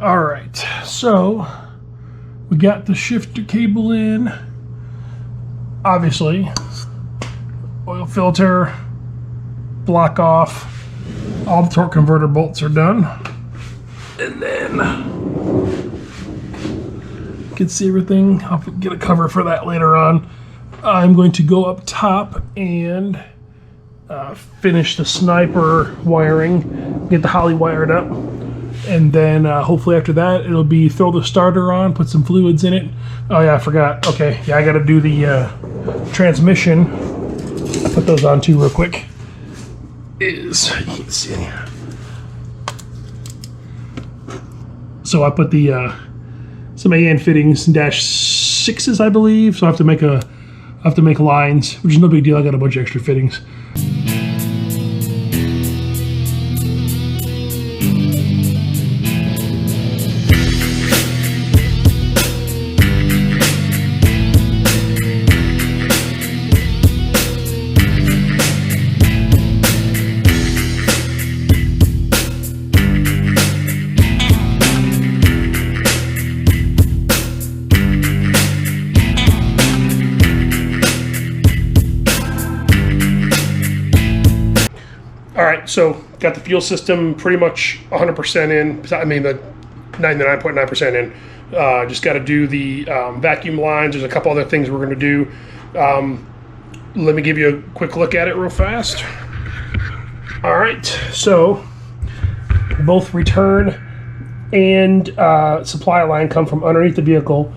All right, so we got the shifter cable in. Obviously, oil filter, block off. All the torque converter bolts are done. And then you can see everything. I'll get a cover for that later on. I'm going to go up top and finish the sniper wiring, get the Holley wired up. And then hopefully after that, it'll be throw the starter on, put some fluids in it. Oh yeah, I forgot. Okay, yeah, I gotta do the transmission. I'll put those on too real quick. You can see. So I put the some AN fittings, -6s, I believe. So I have to make lines, which is no big deal. I got a bunch of extra fittings. All right, so got the fuel system pretty much 100% in. I mean, the 99.9% in. Just got to do the vacuum lines. There's a couple other things we're going to do. Let me give you a quick look at it real fast. All right, so both return and supply line come from underneath the vehicle,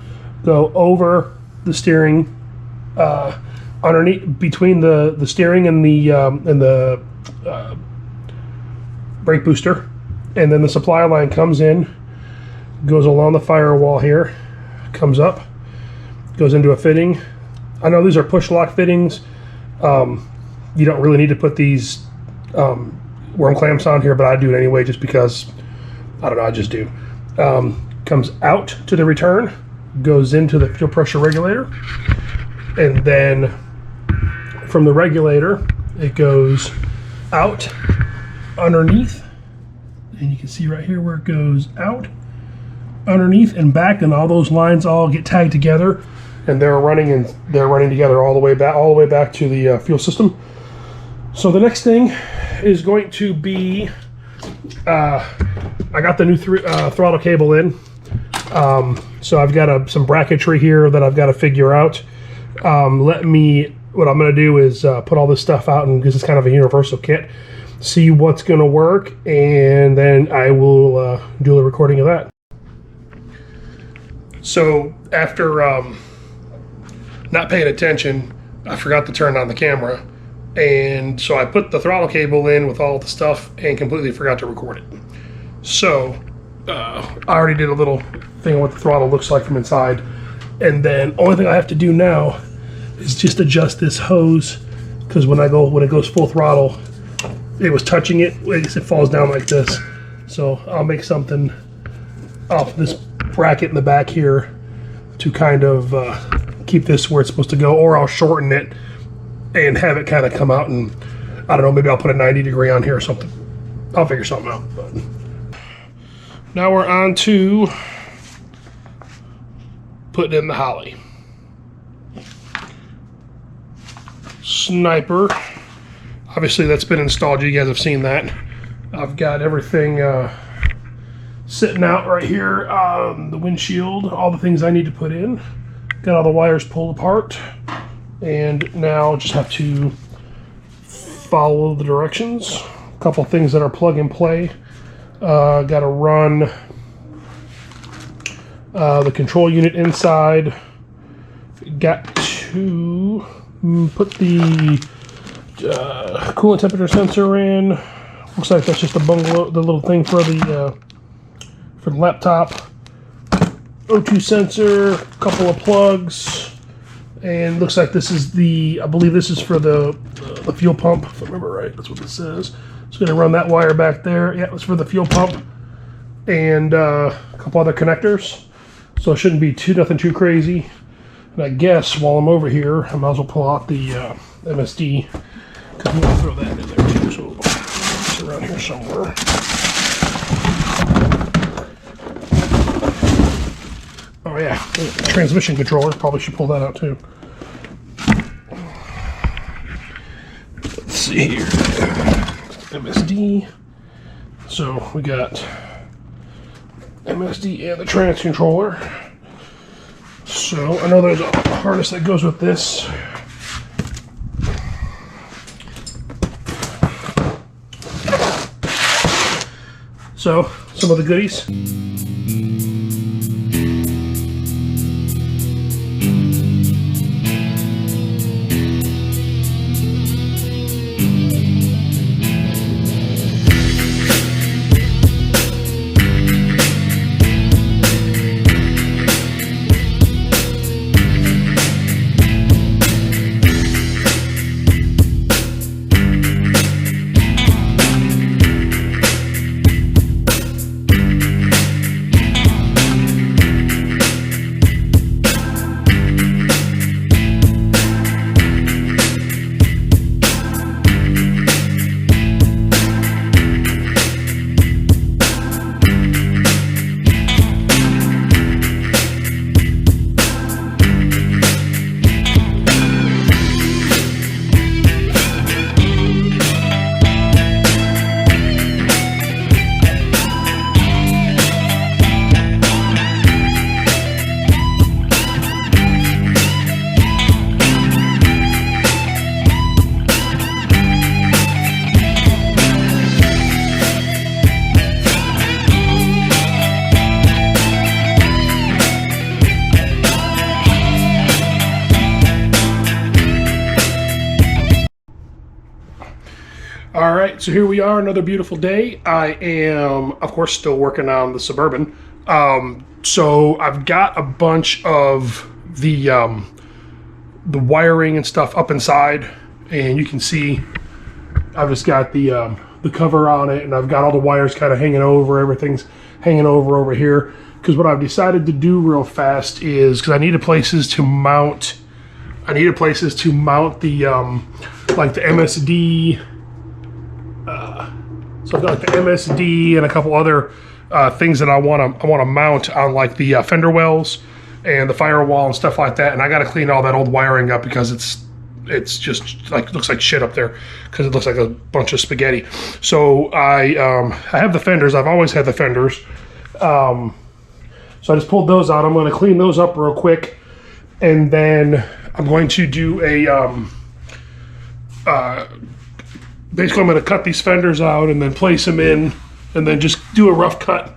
go over the steering, underneath between the steering and the brake booster, and then the supply line comes in, goes along the firewall here, comes up, goes into a fitting. I know these are push lock fittings. You don't really need to put these worm clamps on here, but I do it anyway just because, I don't know, I just do. Comes out to the return, goes into the fuel pressure regulator, and then from the regulator it goes out underneath, and you can see right here where it goes out, underneath and back, and all those lines all get tagged together, and they're running together all the way back to the fuel system. So the next thing is going to be I got the new throttle cable in, so I've got some bracketry here that I've got to figure out. What I'm going to do is put all this stuff out, and this is kind of a universal kit, see what's going to work, and then I will do a recording of that. So after not paying attention, I forgot to turn on the camera, and so I put the throttle cable in with all the stuff and completely forgot to record it. So I already did a little thing on what the throttle looks like from inside, and then only thing I have to do now is just adjust this hose, because when it goes full throttle, it was touching it. It falls down like this. So I'll make something off this bracket in the back here to kind of keep this where it's supposed to go, or I'll shorten it and have it kind of come out, and I don't know, maybe I'll put a 90-degree on here or something. I'll figure something out. But now we're on to putting in the Holley. Sniper, obviously that's been installed. You guys have seen that. I've got everything sitting out right here, the windshield, all the things I need to put in. Got all the wires pulled apart, and now just have to follow the directions. A couple things that are plug and play. Got to run the control unit inside. Got to put the coolant temperature sensor in. Looks like that's just a bungalow, the little thing for the laptop. O2 sensor, a couple of plugs, and looks like this is I believe this is for the fuel pump, if I remember right. That's what this says. So I'm gonna run that wire back there. Yeah, it's for the fuel pump, and a couple other connectors. So it shouldn't be nothing too crazy. And I guess while I'm over here, I might as well pull out the MSD, because I'm going to throw that in there too. So it's around here somewhere. Oh yeah, transmission controller. Probably should pull that out too. Let's see here. MSD. So we got MSD and the trans controller. So I know there's a harness that goes with this. So some of the goodies. All right, so here we are, another beautiful day. I am, of course, still working on the Suburban. So I've got a bunch of the wiring and stuff up inside, and you can see I've just got the cover on it, and I've got all the wires kind of hanging over. Everything's hanging over here. Because what I've decided to do real fast is, because I needed places to mount. I needed places to mount the like the MSD. So I've got like the MSD and a couple other things that I want to mount on, like the fender wells and the firewall and stuff like that. And I got to clean all that old wiring up because it's just like looks like shit up there because it looks like a bunch of spaghetti. So I have the fenders. I've always had the fenders. So I just pulled those out. I'm going to clean those up real quick, and then I'm going to do a basically, I'm going to cut these fenders out and then place them in, and then just do a rough cut.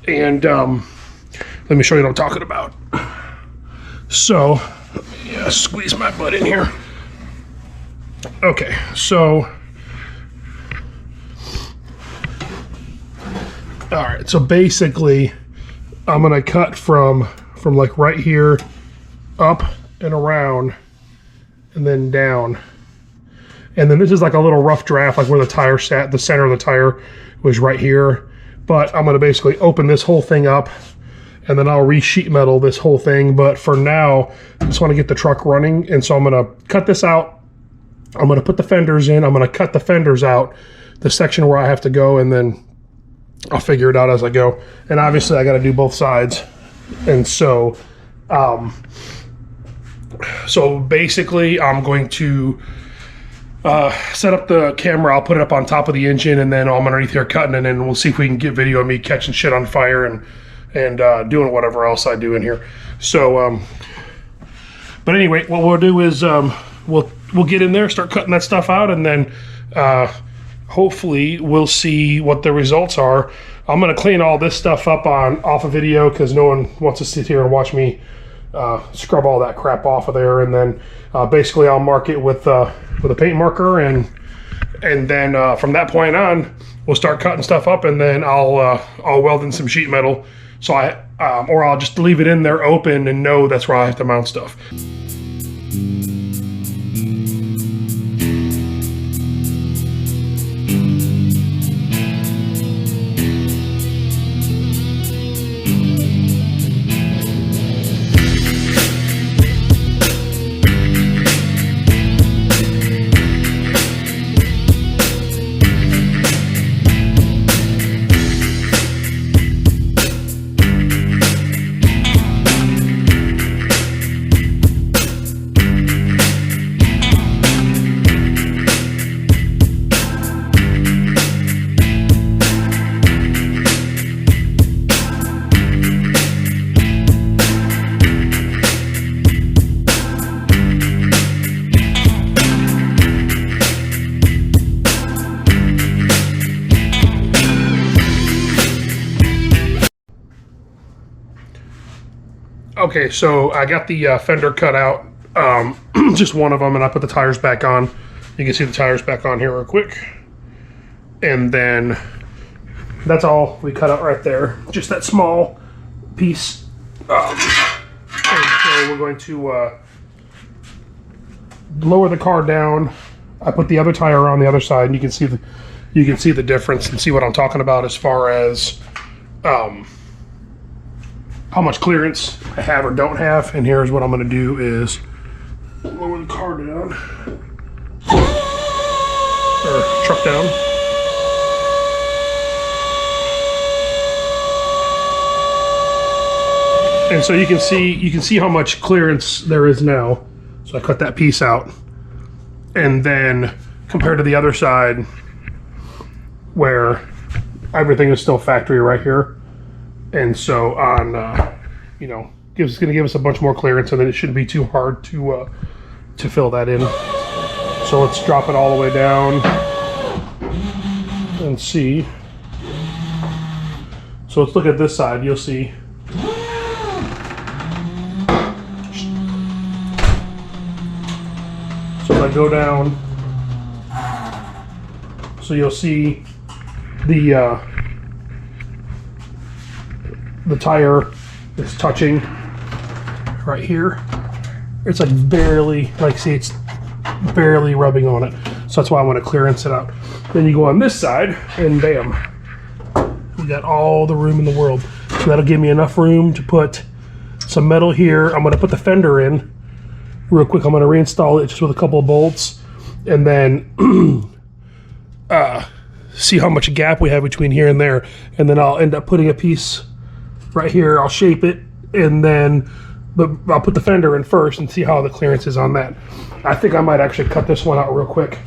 And let me show you what I'm talking about. So, yeah, squeeze my butt in here. Okay, so, all right. So basically, I'm going to cut from like right here up and around, and then down. And then this is like a little rough draft, like where the tire sat. The center of the tire was right here. But I'm going to basically open this whole thing up, and then I'll re-sheet metal this whole thing. But for now, I just want to get the truck running. And so I'm going to cut this out. I'm going to put the fenders in. I'm going to cut the fenders out, the section where I have to go, and then I'll figure it out as I go. And obviously, I got to do both sides. And so, so basically, I'm going to set up the camera. I'll put it up on top of the engine, and then I'm underneath here cutting, and then we'll see if we can get video of me catching shit on fire and doing whatever else I do in here. So, but anyway, what we'll do is we'll get in there, start cutting that stuff out, and then hopefully we'll see what the results are. I'm gonna clean all this stuff up off of video because no one wants to sit here and watch me scrub all that crap off of there. And then basically I'll mark it with a paint marker, and then from that point on we'll start cutting stuff up, and then I'll weld in some sheet metal, so or I'll just leave it in there open and know that's where I have to mount stuff. Okay, so I got the fender cut out, just one of them, and I put the tires back on. You can see the tires back on here real quick. And then that's all we cut out right there. Just that small piece. And so we're going to lower the car down. I put the other tire on the other side, and you can see the difference and see what I'm talking about as far as how much clearance I have or don't have. And here's what I'm going to do is lower the car down, or truck down. And so you can see how much clearance there is now. So I cut that piece out, and then compared to the other side where everything is still factory right here. And so on, you know, it's going to give us a bunch more clearance, and then it shouldn't be too hard to fill that in. So let's drop it all the way down and see. So let's look at this side. You'll see. So if I go down, so you'll see the tire is touching right here. It's like barely, like see, it's barely rubbing on it. So that's why I want to clearance it out. Then you go on this side, and bam, we got all the room in the world. So that'll give me enough room to put some metal here. I'm going to put the fender in real quick. I'm going to reinstall it just with a couple of bolts, and then see how much gap we have between here and there. And then I'll end up putting a piece right here. I'll shape it, and then I'll put the fender in first and see how the clearance is on that. I think I might actually cut this one out real quick.